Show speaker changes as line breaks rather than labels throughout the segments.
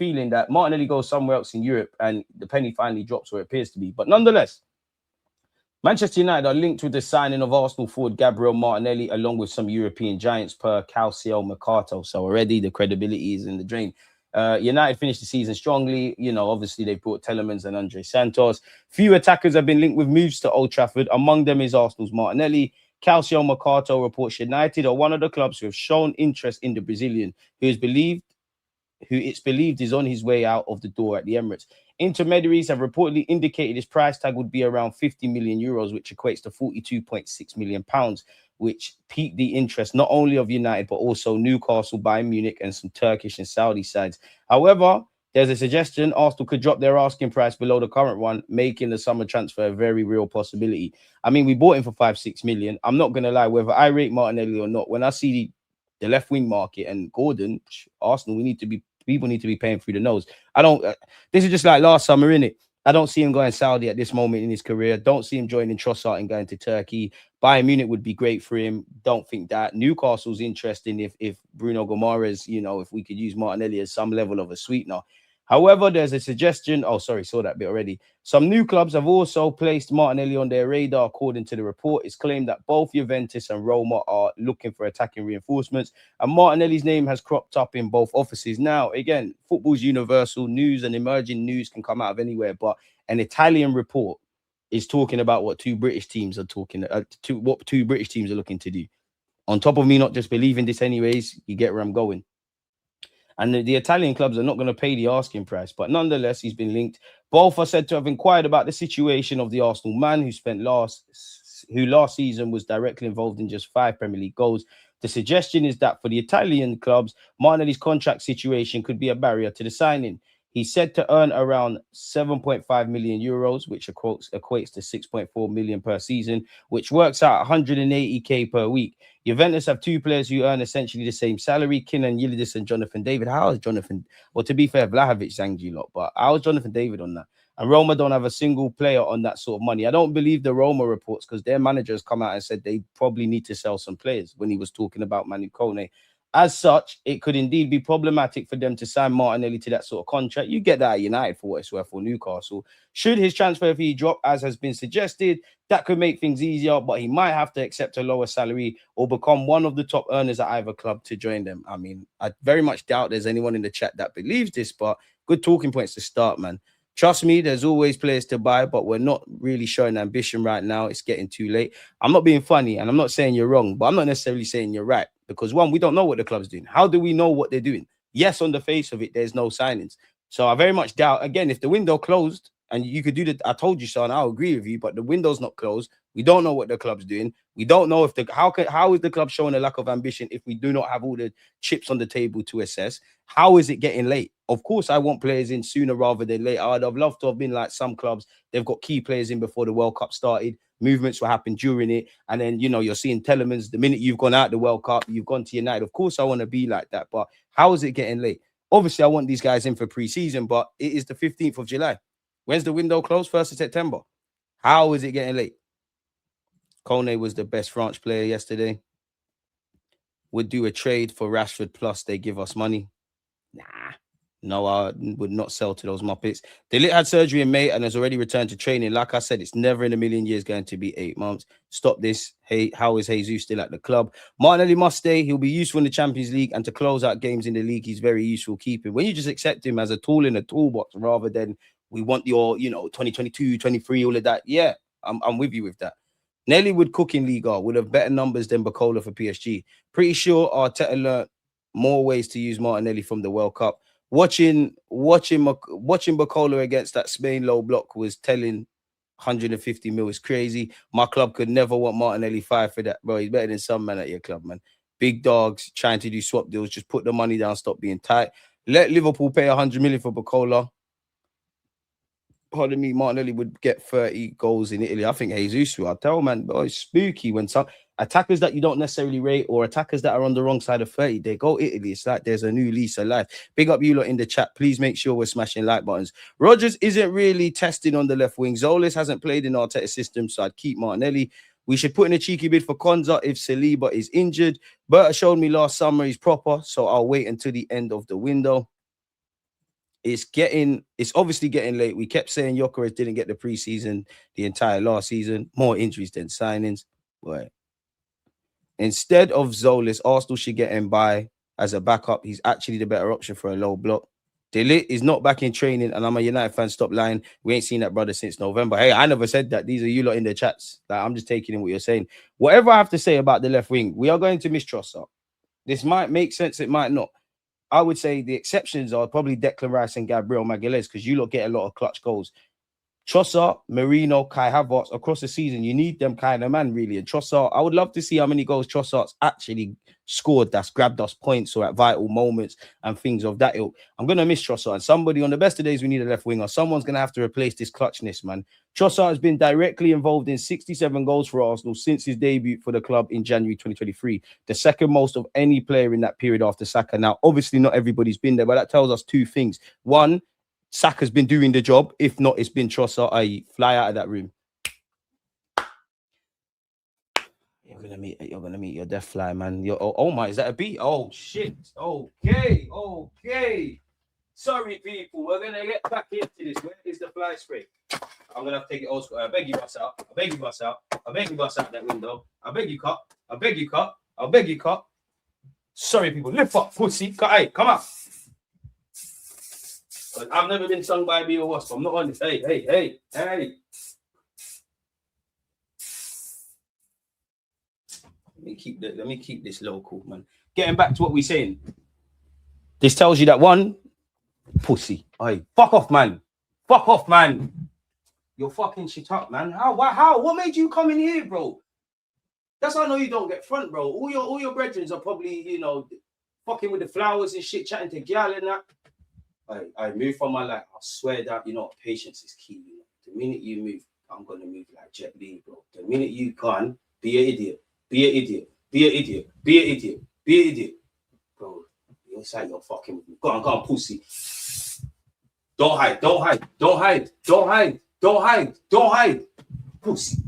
feeling that Martinelli goes somewhere else in Europe and the penny finally drops where it appears to be. But nonetheless, Manchester United are linked with the signing of Arsenal forward Gabriel Martinelli, along with some European giants per Calcio Mercato. So already the credibility is in the drain. United finished the season strongly. You know, obviously they brought Telemans and Andre Santos. Few attackers have been linked with moves to Old Trafford. Among them is Arsenal's Martinelli. Calcio Mercato reports United are one of the clubs who have shown interest in the Brazilian, who it's believed is on his way out of the door at the Emirates. Intermediaries have reportedly indicated his price tag would be around 50 million euros, which equates to 42.6 million pounds, which piqued the interest not only of United, but also Newcastle, Bayern Munich, and some Turkish and Saudi sides. However, there's a suggestion Arsenal could drop their asking price below the current one, making the summer transfer a very real possibility. I mean, we bought him for 5-6 million. I'm not going to lie, whether I rate Martinelli or not, when I see the left wing market and Gordon, Arsenal, people need to be paying through the nose. I don't, this is just like last summer, innit? I don't see him going Saudi at this moment in his career. Don't see him joining Trossard and going to Turkey. Bayern Munich would be great for him. Don't think that. Newcastle's interesting if Bruno Guimarães, you know, if we could use Martinelli as some level of a sweetener. However, there's a suggestion. Oh, sorry, saw that bit already. Some new clubs have also placed Martinelli on their radar, according to the report. It's claimed that both Juventus and Roma are looking for attacking reinforcements, and Martinelli's name has cropped up in both offices. Now, again, football's universal. News and emerging news can come out of anywhere, but an Italian report is talking about what two British teams are looking to do. On top of me not just believing this anyways, you get where I'm going. And the Italian clubs are not going to pay the asking price. But nonetheless, he's been linked. Both are said to have inquired about the situation of the Arsenal man who last season was directly involved in just 5 Premier League goals. The suggestion is that for the Italian clubs, Martinelli's contract situation could be a barrier to the signing. He's said to earn around 7.5 million euros, which equates to 6.4 million per season, which works out 180k per week. Juventus have 2 players who earn essentially the same salary, Kenan Yildiz and Jonathan David. How is Jonathan? Well, to be fair, Vlahovic zanged you lot, but how is Jonathan David on that? And Roma don't have a single player on that sort of money. I don't believe the Roma reports because their manager has come out and said they probably need to sell some players when he was talking about Manu Kone. As such, it could indeed be problematic for them to sign Martinelli to that sort of contract. You get that at United for what it's worth, or Newcastle. Should his transfer fee drop, as has been suggested, that could make things easier, but he might have to accept a lower salary or become one of the top earners at either club to join them. I mean, I very much doubt there's anyone in the chat that believes this, but good talking points to start, man. Trust me, there's always players to buy, but we're not really showing ambition right now. It's getting too late. I'm not being funny, and I'm not saying you're wrong, but I'm not necessarily saying you're right. Because one, we don't know what the club's doing. How do we know what they're doing? Yes, on the face of it, there's no signings. So I very much doubt, again, if the window closed and you could do the, I told you so, and I'll agree with you, but the window's not closed. We don't know what the club's doing. We don't know if how is the club showing a lack of ambition if we do not have all the chips on the table to assess? How is it getting late? Of course, I want players in sooner rather than later. I'd have loved to have been like some clubs. They've got key players in before the World Cup started. Movements will happen during it. And then, you know, you're seeing Telemans. The minute you've gone out the World Cup, you've gone to United. Of course, I want to be like that. But how is it getting late? Obviously, I want these guys in for pre-season, but it is the 15th of July. When's the window closed? 1st of September. How is it getting late? Kone was the best French player yesterday. Would do a trade for Rashford plus they give us money. Nah. No, I would not sell to those Muppets. De Ligt had surgery in May and has already returned to training. Like I said, it's never in a million years going to be 8 months. Stop this. Hey, how is Jesus still at the club? Martinelli must stay. He'll be useful in the Champions League, and to close out games in the league, he's very useful keeping. When you just accept him as a tool in a toolbox rather than we want your, 2022, 23, all of that. Yeah, I'm with you with that. Nelly would cook in Liga, would have better numbers than Bacola for PSG. Pretty sure Arteta learned more ways to use Martinelli from the World Cup. Watching Bacola against that Spain low block was telling. 150 mil is crazy. My club could never want Martinelli 5 for that, bro. He's better than some man at your club, man. Big dogs trying to do swap deals. Just put the money down, stop being tight. Let Liverpool pay 100 million for Bacola. Pardon me, Martinelli would get 30 goals in Italy. I think Jesus will. I tell man, bro, it's spooky when some attackers that you don't necessarily rate or attackers that are on the wrong side of 30, they go Italy. It's like there's a new lease of life. Big up you lot in the chat. Please make sure we're smashing like buttons. Rodgers isn't really testing on the left wing. Zolis hasn't played in our Arteta system, so I'd keep Martinelli. We should put in a cheeky bid for Konza if Saliba is injured. Berta showed me last summer he's proper, so I'll wait until the end of the window. it's obviously getting late. We kept saying Gyökeres didn't get the preseason, the entire last season, more injuries than signings. Right. Instead of Zolis, Arsenal should get him by as a backup. He's actually the better option for a low block. De Ligt is not back in training, and I'm a United fan. Stop lying. We ain't seen that brother since November. Hey, I never said that. These are you lot in the chats. Like, I'm just taking in what you're saying. Whatever I have to say about the left wing, we are going to miss Trossard. This might make sense. It might not. I would say the exceptions are probably Declan Rice and Gabriel Magalhaes because you lot get a lot of clutch goals. Trossard, Marino, Kai Havertz across the season, you need them kind of man, really. And Trossard, I would love to see how many goals Trossard's actually scored that's grabbed us points or at vital moments and things of that ilk. I'm going to miss Trossard. And somebody on the best of days, we need a left winger. Someone's going to have to replace this clutchness, man. Trossard has been directly involved in 67 goals for Arsenal since his debut for the club in January 2023, the second most of any player in that period after Saka. Now, obviously, not everybody's been there, but that tells us two things. One, Saka's been doing the job. If not, it's been Trossard. I fly out of that room. You're gonna meet your death fly, man. Oh my, is that a beat? Oh shit. Okay. Sorry, people. We're gonna get back into this. Where is the fly spray? I'm gonna have to take it old school. I beg you, bust out. I beg you, bust out. I beg you, bust out that window. I beg you, cut. I beg you, cut. I beg you, cut. Sorry, people. Lift up, pussy. Hey, come on. I've never been sung by a bee or wasp. I'm not on this. Hey. Let me keep this local, man. Getting back to what we're saying. This tells you that one, pussy. Hey, fuck off, man. Fuck off, man. You're fucking shit up, man. How? What made you come in here, bro? That's how I know you don't get front, bro. All your brethren are probably, fucking with the flowers and shit, chatting to gal and that. I move from my life. I swear that, patience is key. The minute you move, I'm going to move like Jet Li, bro. The minute you can't, be an idiot. Be an idiot. Be an idiot. Be an idiot. Be an idiot. Bro, you're inside your fucking with me. Go on, pussy. Don't hide. Don't hide. Don't hide. Don't hide. Don't hide. Don't hide. Pussy.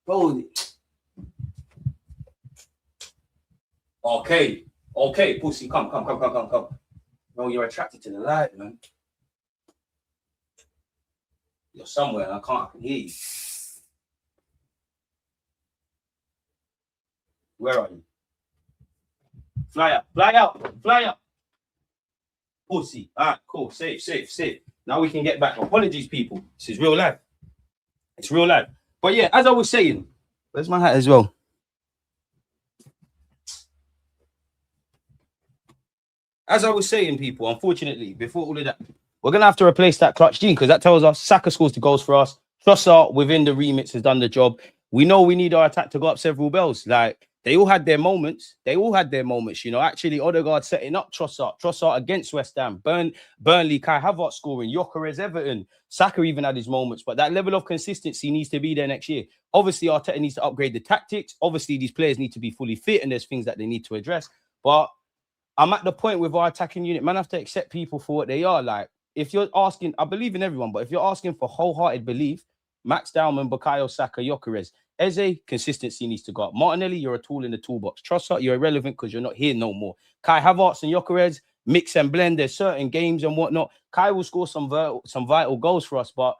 Bro. Okay, pussy. Come. Bro, you're attracted to the light, man. You're somewhere and I can hear you. Where are you? Fly out. Pussy. All right, cool. Safe. Now we can get back. Apologies, people. This is real life. It's real life. But yeah, as I was saying, where's my hat as well? As I was saying, people, unfortunately, before all of that, we're going to have to replace that clutch gene because that tells us Saka scores the goals for us. Trossard, within the remits, has done the job. We know we need our attack to go up several bells. Like, they all had their moments. Actually, Odegaard setting up Trossard against West Ham. Burnley, Kai Havertz scoring. Gyökeres, Everton. Saka even had his moments. But that level of consistency needs to be there next year. Obviously, Arteta needs to upgrade the tactics. Obviously, these players need to be fully fit and there's things that they need to address. But I'm at the point with our attacking unit, man, I have to accept people for what they are. Like, if you're asking, I believe in everyone, but if you're asking for wholehearted belief, Max Dowman, Bukayo Saka, Gyökeres, Eze, consistency needs to go up. Martinelli, you're a tool in the toolbox. Trossard, you're irrelevant because you're not here no more. Kai Havertz and Gyökeres, mix and blend. There's certain games and whatnot. Kai will score some vital goals for us, but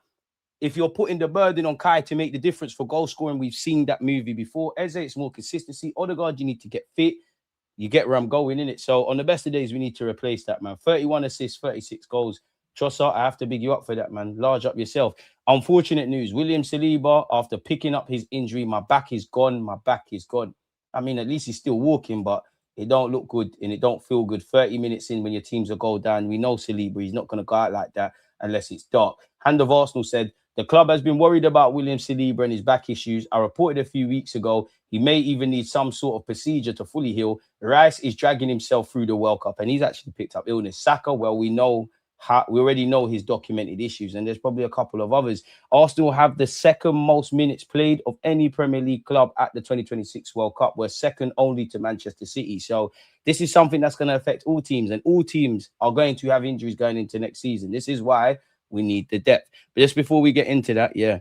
if you're putting the burden on Kai to make the difference for goal scoring, we've seen that movie before. Eze, it's more consistency. Odegaard, you need to get fit. You get where I'm going in it. So on the best of days, we need to replace that, man. 31 assists, 36 goals. Trossard, I have to big you up for that, man. Large up yourself. Unfortunate news. William Saliba, after picking up his injury, my back is gone. I mean, at least he's still walking, but it don't look good and it don't feel good. 30 minutes in when your teams are goal down. We know Saliba, he's not going to go out like that unless it's dark. Hand of Arsenal said, the club has been worried about William Saliba and his back issues. I reported a few weeks ago, he may even need some sort of procedure to fully heal. Rice is dragging himself through the World Cup and he's actually picked up illness. Saka, well, we already know his documented issues and there's probably a couple of others. Arsenal have the second most minutes played of any Premier League club at the 2026 World Cup. We're second only to Manchester City. So this is something that's going to affect all teams and all teams are going to have injuries going into next season. This is why we need the depth. But just before we get into that, yeah,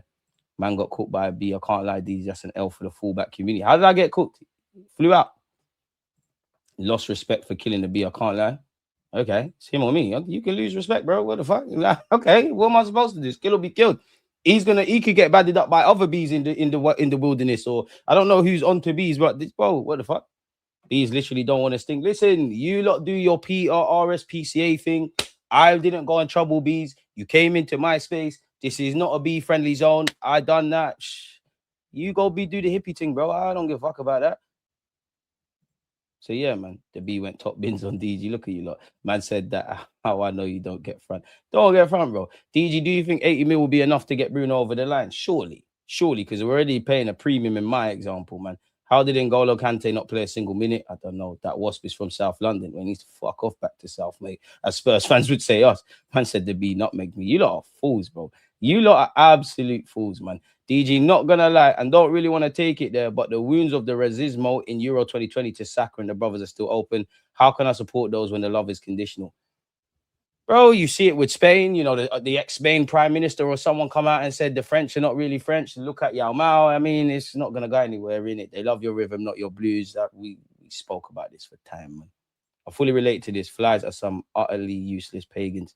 man got cooked by a bee. I can't lie, these just an L for the fullback community. How did I get cooked? Flew out. Lost respect for killing the bee. I can't lie. Okay, it's him or me. You can lose respect, bro. What the fuck? Like, okay, what am I supposed to do? Kill or be killed. He could get badded up by other bees in the wilderness, or I don't know who's onto bees, but this, bro, what the fuck? Bees literally don't want to sting. Listen, you lot do your PRRSPCA thing. I didn't go in trouble, bees. You came into my space. This is not a bee friendly zone. I done that. Shh. You go do the hippie thing, bro. I don't give a fuck about that. So yeah, man, the B went top bins on DG. Look at you lot. Man said that. How I know you don't get front. Don't get front, bro. DG, do you think 80 mil will be enough to get Bruno over the line? Surely, because we're already paying a premium in my example, man. How did N'Golo Kante not play a single minute? I don't know. That wasp is from South London. We need to fuck off back to South, mate. As Spurs fans would say us. Man said the B nutmeg me. You lot are fools, bro. You lot are absolute fools, man. DG, not gonna lie, and don't really want to take it there, but the wounds of the racismo in Euro 2020 to Saka and the brothers are still open. How can I support those when the love is conditional? Bro, you see it with Spain, you know, the ex-Spain prime minister or someone come out and said the French are not really French. Look at Yao Mao. I mean, it's not going to go anywhere, in it. They love your rhythm, not your blues. That we spoke about this for time, man. I fully relate to this. Flies are some utterly useless pagans.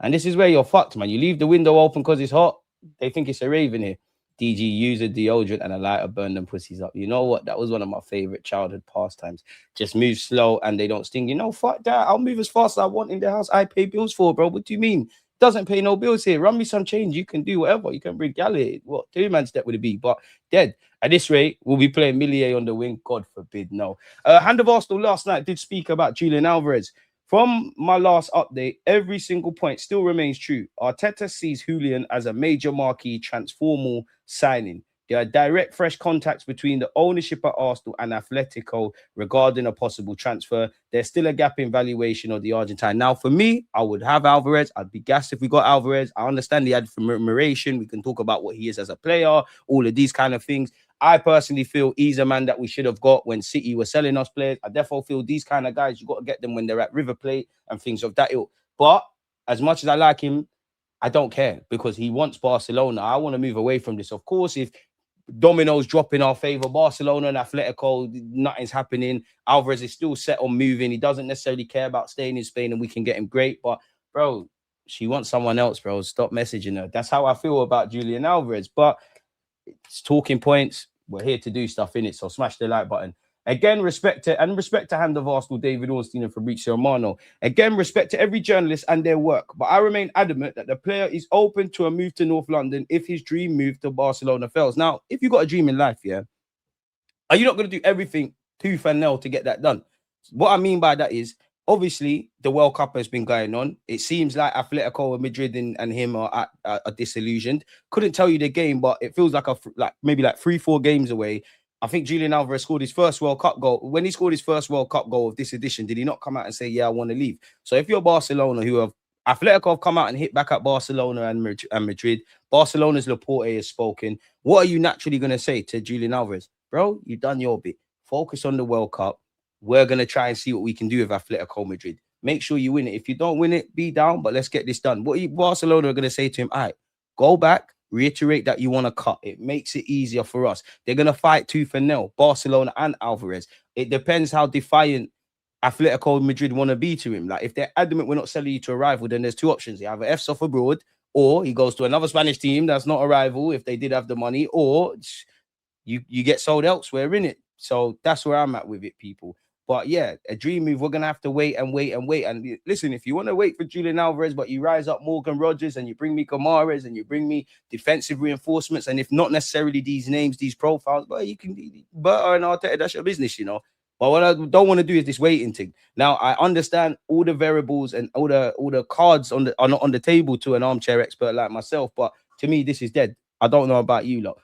And this is where you're fucked, man. You leave the window open because it's hot. They think it's a raven here. DG, use a deodorant and a lighter, burn them pussies up. You know what? That was one of my favorite childhood pastimes. Just move slow and they don't sting. You know, fuck that. I'll move as fast as I want in the house I pay bills for, bro. What do you mean? Doesn't pay no bills here. Run me some change. You can do whatever. You can bring Galley. What? 2-man step would it be? But dead. At this rate, we'll be playing Millier on the wing. God forbid, no. Hand of Arsenal last night did speak about Julian Alvarez. From my last update, every single point still remains true. Arteta sees Julian as a major marquee transformal signing. There are direct, fresh contacts between the ownership at Arsenal and Atletico regarding a possible transfer. There's still a gap in valuation of the Argentine. Now, for me, I would have Alvarez. I'd be gassed if we got Alvarez. I understand the admiration. We can talk about what he is as a player, all of these kind of things. I personally feel he's a man that we should have got when City were selling us players. I definitely feel these kind of guys, you got to get them when they're at River Plate and things of that ilk. But as much as I like him, I don't care because he wants Barcelona. I want to move away from this. Of course, if dominoes drop in our favor, Barcelona and Atletico, nothing's happening. Alvarez is still set on moving. He doesn't necessarily care about staying in Spain and we can get him great. But, bro, she wants someone else, bro. Stop messaging her. That's how I feel about Julian Alvarez. But it's talking points. We're here to do stuff in it, so smash the like button. Again, respect to Hand of Arsenal, David Ornstein and Fabrizio Romano. Again, respect to every journalist and their work. But I remain adamant that the player is open to a move to North London if his dream move to Barcelona fails. Now, if you've got a dream in life, yeah, are you not going to do everything tooth and nail to get that done? What I mean by that is, obviously, the World Cup has been going on. It seems like Atletico Madrid and him are disillusioned. Couldn't tell you the game, but it feels like maybe 3-4 games away. I think Julian Alvarez scored his first World Cup goal. When he scored his first World Cup goal of this edition, did he not come out and say, yeah, I want to leave? So if you're Barcelona, who have Atletico have come out and hit back at Barcelona and Madrid, Barcelona's Laporte has spoken. What are you naturally going to say to Julian Alvarez? Bro, you've done your bit. Focus on the World Cup. We're going to try and see what we can do with Atletico Madrid. Make sure you win it. If you don't win it, be down, but let's get this done. What Barcelona are going to say to him, all right, go back, reiterate that you want to cut. It makes it easier for us. They're going to fight tooth and nail, Barcelona and Alvarez. It depends how defiant Atletico Madrid want to be to him. Like, if they're adamant we're not selling you to a rival, then there's two options. He either F's off abroad, or he goes to another Spanish team that's not a rival if they did have the money, or you get sold elsewhere, in it. So that's where I'm at with it, people. But yeah, a dream move. We're going to have to wait and wait and wait. And listen, if you want to wait for Julian Alvarez, but you rise up Morgan Rogers and you bring me Guimarães and you bring me defensive reinforcements, and if not necessarily these names, these profiles, but you can be Berta and Arteta, that's your business, you know. But what I don't want to do is this waiting thing. Now, I understand all the variables and all the cards are not on the table to an armchair expert like myself, but to me, this is dead. I don't know about you lot.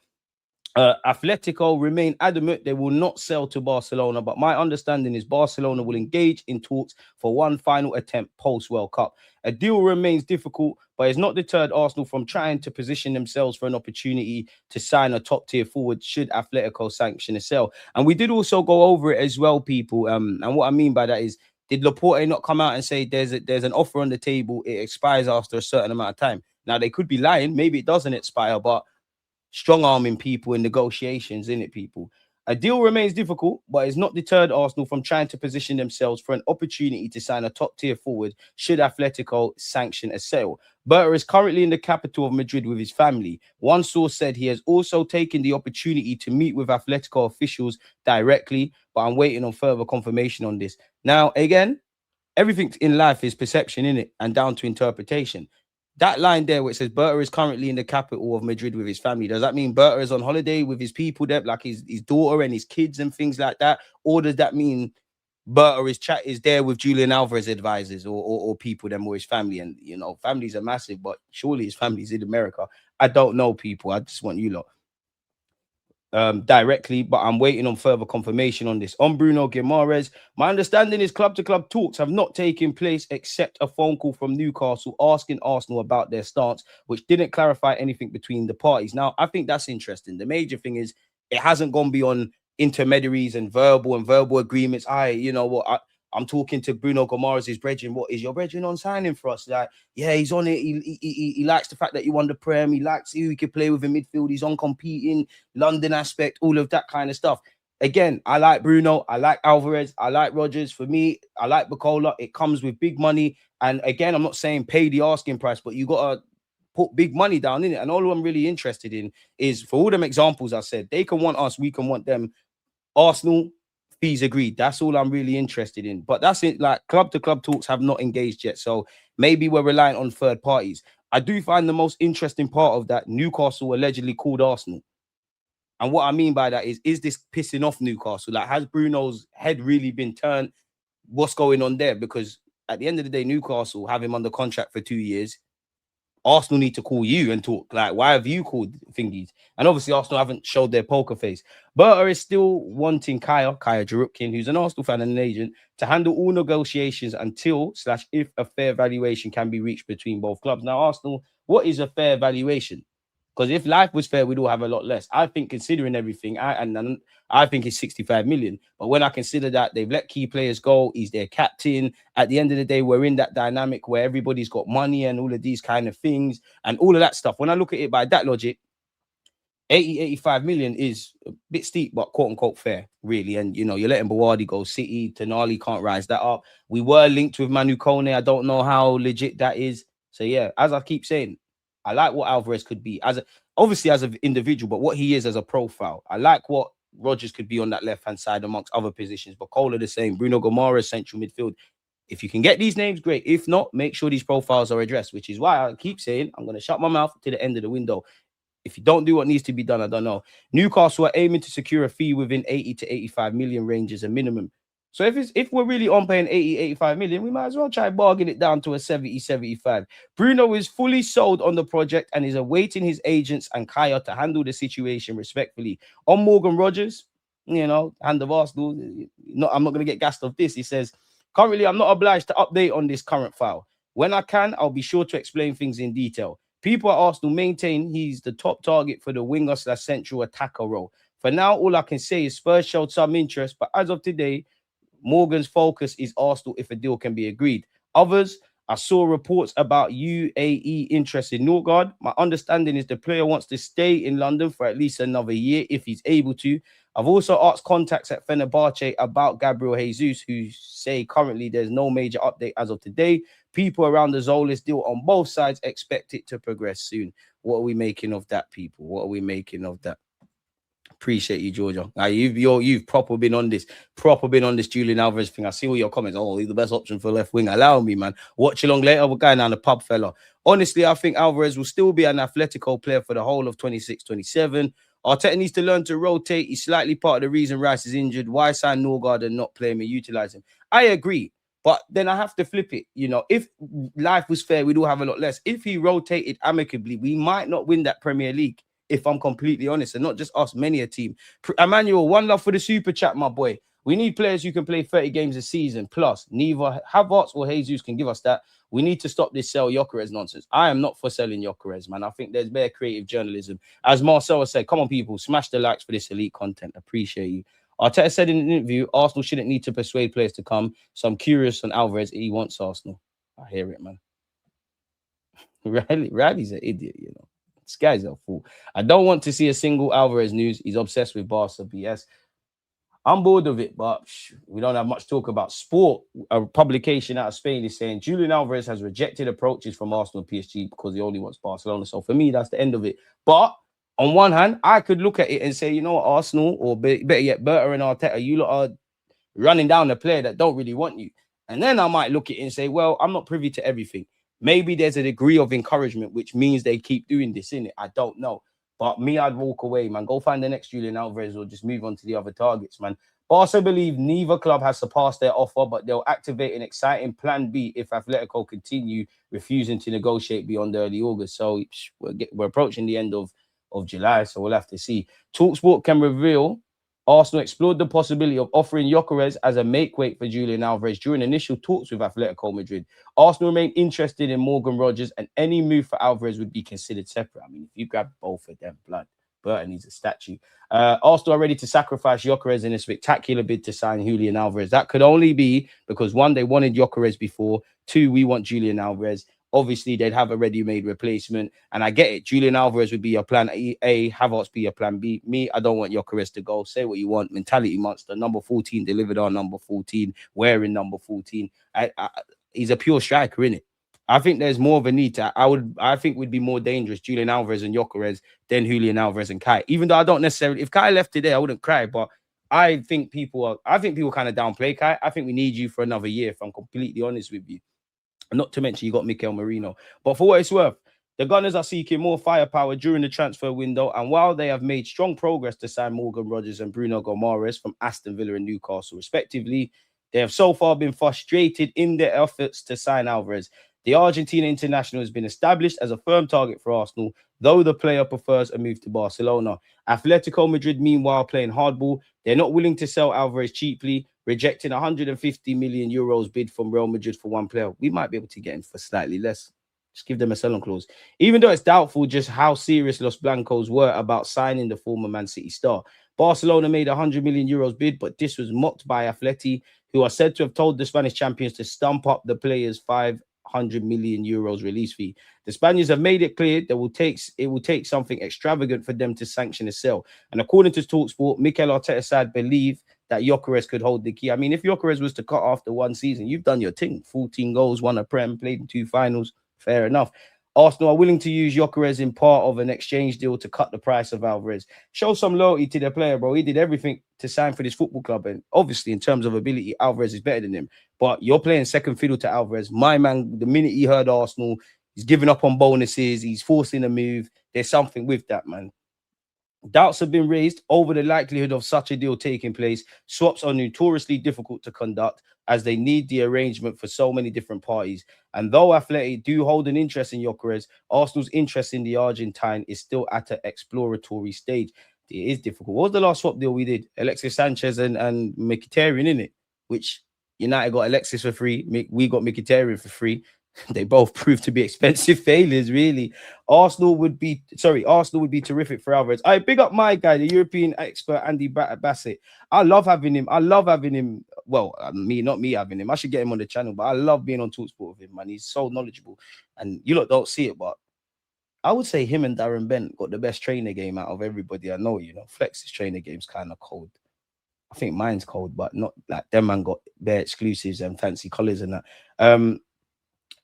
Atletico remain adamant they will not sell to Barcelona, but my understanding is Barcelona will engage in talks for one final attempt post-World Cup. A deal remains difficult, but it's not deterred Arsenal from trying to position themselves for an opportunity to sign a top-tier forward should Atletico sanction a sale. And we did also go over it as well, people. And what I mean by that is, did Laporte not come out and say there's an offer on the table, it expires after a certain amount of time? Now, they could be lying. Maybe it doesn't expire, but strong arming people in negotiations, in it, people. A deal remains difficult, but it's not deterred Arsenal from trying to position themselves for an opportunity to sign a top-tier forward should Atletico sanction a sale. Berta is currently in the capital of Madrid with his family. One source said he has also taken the opportunity to meet with Atletico officials directly, but I'm waiting on further confirmation on this. Now, again, everything in life is perception, innit? And down to interpretation. That line there where it says Berta is currently in the capital of Madrid with his family, does that mean Berta is on holiday with his people there, like his daughter and his kids and things like that? Or does that mean Berta is there with Julian Alvarez advisors or people them or his family? And, you know, families are massive, but surely his family's in America. I don't know, people. I just want you lot directly, but I'm waiting on further confirmation on this. On Bruno Guimarães, my understanding is club-to-club talks have not taken place except a phone call from Newcastle asking Arsenal about their stance, which didn't clarify anything between the parties. Now, I think that's interesting. The major thing is it hasn't gone beyond intermediaries and verbal agreements. You know what, I'm talking to Bruno Guimarães' brethren. What is your brethren on signing for us? Like, yeah, he's on it. He likes the fact that you won the Prem. He likes who he could play with in midfield. He's on competing, London aspect, all of that kind of stuff. Again, I like Bruno. I like Alvarez. I like Rodgers. For me, I like Bacola. It comes with big money. And again, I'm not saying pay the asking price, but you got to put big money down in it. And all I'm really interested in is, for all them examples I said, they can want us, we can want them. Arsenal, fees agreed. That's all I'm really interested in. But that's it. Like, club-to-club talks have not engaged yet. So maybe we're reliant on third parties. I do find the most interesting part of that, Newcastle allegedly called Arsenal. And what I mean by that is this pissing off Newcastle? Like, has Bruno's head really been turned? What's going on there? Because at the end of the day, Newcastle have him under contract for 2 years. Arsenal need to call you and talk. Like, why have you called thingies? And obviously, Arsenal haven't showed their poker face. Berta is still wanting Kaya Jarupkin, who's an Arsenal fan and an agent, to handle all negotiations until/if a fair valuation can be reached between both clubs. Now, Arsenal, what is a fair valuation? Because if life was fair, we'd all have a lot less. I think, considering everything, I think it's 65 million. But when I consider that they've let key players go, he's their captain. At the end of the day, we're in that dynamic where everybody's got money and all of these kind of things and all of that stuff. When I look at it by that logic, 85 million is a bit steep, but quote unquote fair, really. And, you know, you're letting Bawardi go. City, Tonali can't rise that up. We were linked with Manu Kone. I don't know how legit that is. So, yeah, as I keep saying, I like what Alvarez could be obviously as an individual, but what he is as a profile. I like what Rodgers could be on that left-hand side amongst other positions. But Bacola the same. Bruno Guimarães, central midfield. If you can get these names, great. If not, make sure these profiles are addressed, which is why I keep saying I'm going to shut my mouth to the end of the window. If you don't do what needs to be done, I don't know. Newcastle are aiming to secure a fee within 80 to 85 million range as a minimum. So if we're really on paying 80, 85 million, we might as well try bargain it down to a 70, 75. Bruno is fully sold on the project and is awaiting his agents and Kaya to handle the situation respectfully. On Morgan Rodgers, you know, hand of Arsenal, I'm not going to get gassed off this. He says, currently, I'm not obliged to update on this current file. When I can, I'll be sure to explain things in detail. People at Arsenal maintain he's the top target for the winger/central attacker role. For now, all I can say is Spurs showed some interest, but as of today, Morgan's focus is Arsenal if a deal can be agreed. Others, I saw reports about UAE interest in Norgard. My understanding is the player wants to stay in London for at least another year if he's able to. I've also asked contacts at Fenerbahce about Gabriel Jesus, who say currently there's no major update as of today. People around the Zolis deal on both sides expect it to progress soon. What are we making of that, people? What are we making of that? Appreciate you, Georgia. Now you've proper been on this Julian Alvarez thing. I see all your comments. Oh, he's the best option for left wing. Allow me, man. Watch along later. We're going down the pub, fella. Honestly, I think Alvarez will still be an Atletico player for the whole of 26-27. Arteta needs to learn to rotate. He's slightly part of the reason Rice is injured. Why sign Norgard and not play him and utilize him? I agree. But then I have to flip it. You know, if life was fair, we'd all have a lot less. If he rotated amicably, we might not win that Premier League. If I'm completely honest, and not just us, many a team. Emmanuel, one love for the super chat, my boy. We need players who can play 30 games a season. Plus, neither Havertz or Jesus can give us that. We need to stop this sell GYÖKERES nonsense. I am not for selling GYÖKERES, man. I think there's bare creative journalism. As Marcelo said, come on, people, smash the likes for this elite content. Appreciate you. Arteta said in an interview, Arsenal shouldn't need to persuade players to come. So I'm curious on Alvarez. He wants Arsenal. I hear it, man. Riley's an idiot, you know. This guy's a fool. I don't want to see a single Alvarez news. He's obsessed with Barca BS. I'm bored of it, but we don't have much talk about sport. A publication out of Spain is saying Julian Alvarez has rejected approaches from Arsenal and PSG because he only wants Barcelona. So for me, that's the end of it. But on one hand, I could look at it and say, you know what, Arsenal, or better yet, Berta and Arteta, you lot are running down a player that don't really want you. And then I might look at it and say, well, I'm not privy to everything. Maybe there's a degree of encouragement, which means they keep doing this, innit? I don't know. But me, I'd walk away, man. Go find the next Julian Alvarez or just move on to the other targets, man. Barca believe neither club has surpassed their offer, but they'll activate an exciting plan B if Atletico continue refusing to negotiate beyond early August. So we're approaching the end of July, so we'll have to see. TalkSport can reveal Arsenal explored the possibility of offering GYÖKERES as a make-weight for Julian Alvarez during initial talks with Atletico Madrid. Arsenal remain interested in Morgan Rogers, and any move for Alvarez would be considered separate. I mean, if you grab both of them, blood, Burton needs a statue. Arsenal are ready to sacrifice GYÖKERES in a spectacular bid to sign Julian Alvarez. That could only be because, one, they wanted GYÖKERES before. Two, we want Julian Alvarez. Obviously, they'd have a ready-made replacement. And I get it. Julian Alvarez would be your plan A, Havertz be your plan B. Me, I don't want GYÖKERES to go. Say what you want. Mentality monster. Number 14 delivered on number 14. Wearing number 14. He's a pure striker, innit? I think there's more of a need to. I think would be more dangerous Julian Alvarez and GYÖKERES than Julian Alvarez and Kai. Even though I don't necessarily, if Kai left today, I wouldn't cry. But I think people kind of downplay Kai. I think we need you for another year, if I'm completely honest with you. Not to mention you got Mikel Merino. But for what it's worth, the Gunners are seeking more firepower during the transfer window. And while they have made strong progress to sign Morgan Rogers and Bruno Guimarães from Aston Villa and Newcastle, respectively, they have so far been frustrated in their efforts to sign Alvarez. The Argentina international has been established as a firm target for Arsenal, though the player prefers a move to Barcelona. Atletico Madrid, meanwhile, playing hardball. They're not willing to sell Alvarez cheaply, rejecting 150 million euros bid from Real Madrid for one player. We might be able to get him for slightly less. Just give them a sell-on clause. Even though it's doubtful just how serious Los Blancos were about signing the former Man City star. Barcelona made 100 million euros bid, but this was mocked by Atleti, who are said to have told the Spanish champions to stump up the players' 500 million euros release fee. The Spaniards have made it clear that it will take something extravagant for them to sanction a sale. And according to TalkSport, Mikel Arteta's side believe that GYÖKERES could hold the key. I mean, if GYÖKERES was to cut after one season, you've done your thing. 14 goals, won a Prem, played in 2 finals. Fair enough. Arsenal are willing to use GYÖKERES in part of an exchange deal to cut the price of Alvarez. Show some loyalty to the player, bro. He did everything to sign for this football club. And obviously, in terms of ability, Alvarez is better than him. But you're playing second fiddle to Alvarez. My man, the minute he heard Arsenal, he's giving up on bonuses. He's forcing a move. There's something with that, man. Doubts have been raised over the likelihood of such a deal taking place. Swaps are notoriously difficult to conduct as they need the arrangement for so many different parties. And though Athletic do hold an interest in GYÖKERES, Arsenal's interest in the Argentine is still at an exploratory stage. It is difficult. What was the last swap deal we did? Alexis Sanchez and Mkhitaryan, innit? Which United got Alexis for free. We got Mkhitaryan for free. They both proved to be expensive failures, really. Arsenal would be terrific for Alvarez. I big up my guy, the European expert Andy Bassett. I love having him. Well, not me having him. I should get him on the channel, but I love being on TalkSport with him, man. He's so knowledgeable. And you lot don't see it, but I would say him and Darren Bent got the best trainer game out of everybody I know, you know. Flex's trainer game's kind of cold. I think mine's cold, but not like them man got their exclusives and fancy colours and that.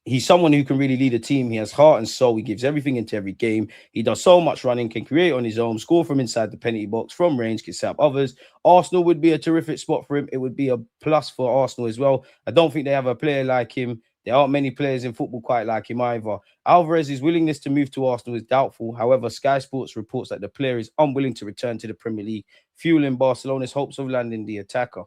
He's someone who can really lead a team. He has heart and soul. He gives everything into every game. He does so much running, can create on his own, score from inside the penalty box, from range, can set up others. Arsenal would be a terrific spot for him. It would be a plus for Arsenal as well. I don't think they have a player like him. There aren't many players in football quite like him either. Alvarez's willingness to move to Arsenal is doubtful. However, Sky Sports reports that the player is unwilling to return to the Premier League, fueling Barcelona's hopes of landing the attacker.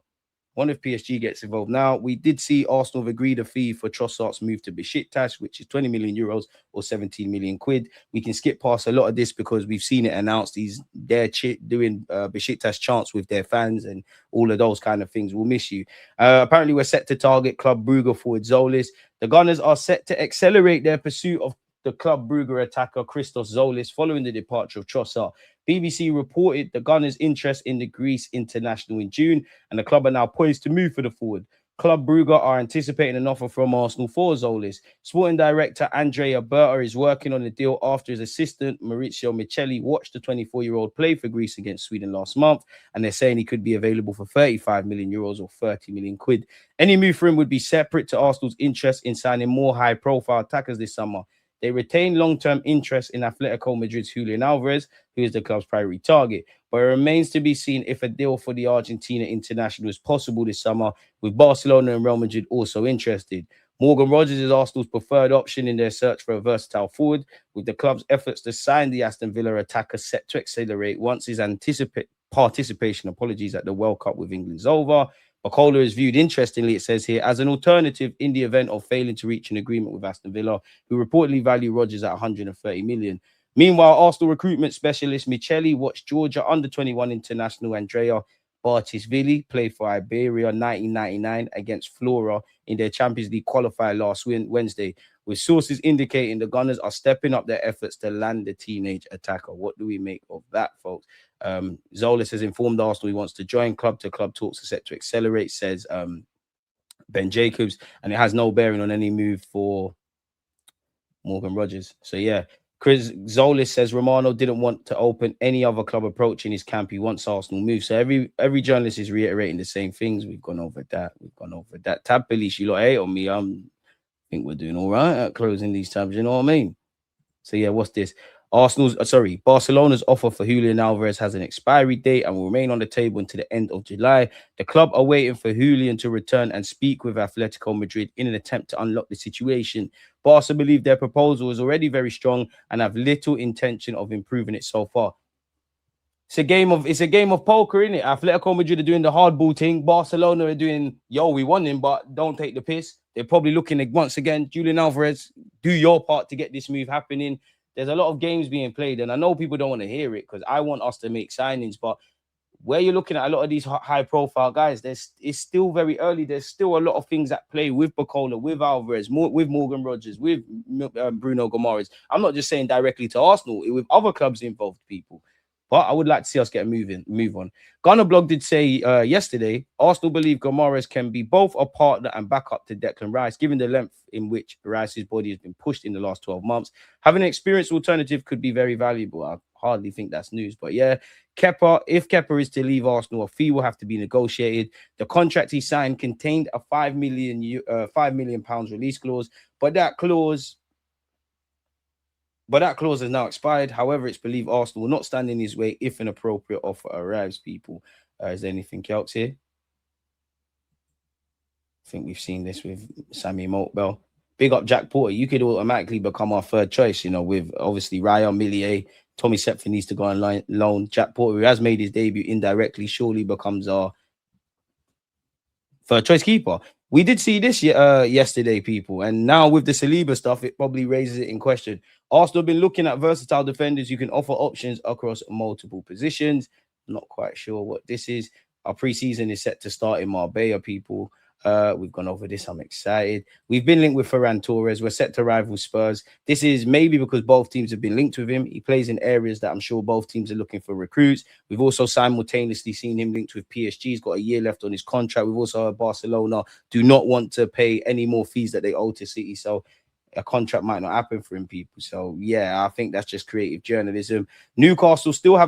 One if PSG gets involved. Now, we did see Arsenal have agreed a fee for Trossard's move to Besiktas, which is 20 million euros or 17 million quid. We can skip past a lot of this because we've seen it announced. They're doing Besiktas chants with their fans and all of those kind of things. We'll miss you. Apparently, we're set to target Club Brugge forward Zolis. The Gunners are set to accelerate their pursuit of the Club Brugge attacker Christos Zolis following the departure of Trossard. BBC reported the Gunners' interest in the Greece international in June, and the club are now poised to move for the forward. Club Brugge are anticipating an offer from Arsenal for Zolis. Sporting director Andrea Berta is working on the deal after his assistant Maurizio Micheli watched the 24-year-old play for Greece against Sweden last month, and they're saying he could be available for 35 million euros or 30 million quid. Any move for him would be separate to Arsenal's interest in signing more high-profile attackers this summer. They retain long-term interest in Atletico Madrid's Julian Alvarez, who is the club's primary target. But it remains to be seen if a deal for the Argentina international is possible this summer, with Barcelona and Real Madrid also interested. Morgan Rogers is Arsenal's preferred option in their search for a versatile forward, with the club's efforts to sign the Aston Villa attacker set to accelerate once his participation at the World Cup with England is over. Bacola is viewed, interestingly, it says here, as an alternative in the event of failing to reach an agreement with Aston Villa, who reportedly value Rodgers at 130 million. Meanwhile, Arsenal recruitment specialist Micheli watched Georgia under-21 international Andrea Bartisvili play for Iberia 1999 against Flora in their Champions League qualifier last Wednesday, with sources indicating the Gunners are stepping up their efforts to land the teenage attacker. What do we make of that, folks? Zolis has informed Arsenal he wants to join. Club-to-club talks are set to accelerate, says Ben Jacobs, and it has no bearing on any move for Morgan Rogers. So, yeah. Chris Zolis says Romano didn't want to open any other club approaching his camp. He wants Arsenal move. So every journalist is reiterating the same things. We've gone over that. Tab police, you lot hate on me. I think we're doing all right at closing these tabs. You know what I mean? So yeah, what's this? Barcelona's offer for Julian Alvarez has an expiry date and will remain on the table until the end of July. The club are waiting for Julian to return and speak with Atletico Madrid in an attempt to unlock the situation. Barca believe their proposal is already very strong and have little intention of improving it so far. It's a game of poker, isn't it? Atletico Madrid are doing the hardball thing. Barcelona are doing, we won him, but don't take the piss. They're probably looking at, once again, Julian Alvarez, do your part to get this move happening. There's a lot of games being played, and I know people don't want to hear it because I want us to make signings. But where you're looking at a lot of these high-profile guys, it's still very early. There's still a lot of things at play with Bacola, with Alvarez, with Morgan Rogers, with Bruno Guimarães. I'm not just saying directly to Arsenal, with other clubs involved, people. But I would like to see us get a move on. Ghana Blog did say yesterday, Arsenal believe Guimarães can be both a partner and backup to Declan Rice, given the length in which Rice's body has been pushed in the last 12 months. Having an experienced alternative could be very valuable. I hardly think that's news. But yeah, if Kepa is to leave Arsenal, a fee will have to be negotiated. The contract he signed contained a £5 million release clause, but that clause has now expired. However, it's believed Arsenal will not stand in his way if an appropriate offer arrives, people. Is there anything else here? I think we've seen this with Sammy Motbell. Big up Jack Porter. You could automatically become our third choice, with obviously Raya, Millier. Tommy Sepfin needs to go on loan. Jack Porter, who has made his debut indirectly, surely becomes our third choice keeper. We did see this yesterday, people, and now with the Saliba stuff, it probably raises it in question. Arsenal have been looking at versatile defenders who can offer options across multiple positions. Not quite sure what this is. Our preseason is set to start in Marbella, people. We've gone over this. I'm excited. We've been linked with Ferran Torres. We're set to rival Spurs. This is maybe because both teams have been linked with him. He plays in areas that I'm sure both teams are looking for recruits. We've also simultaneously seen him linked with PSG. He's got a year left on his contract. We've also heard Barcelona do not want to pay any more fees that they owe to City. So a contract might not happen for him, people. So yeah, I think that's just creative journalism. Newcastle still have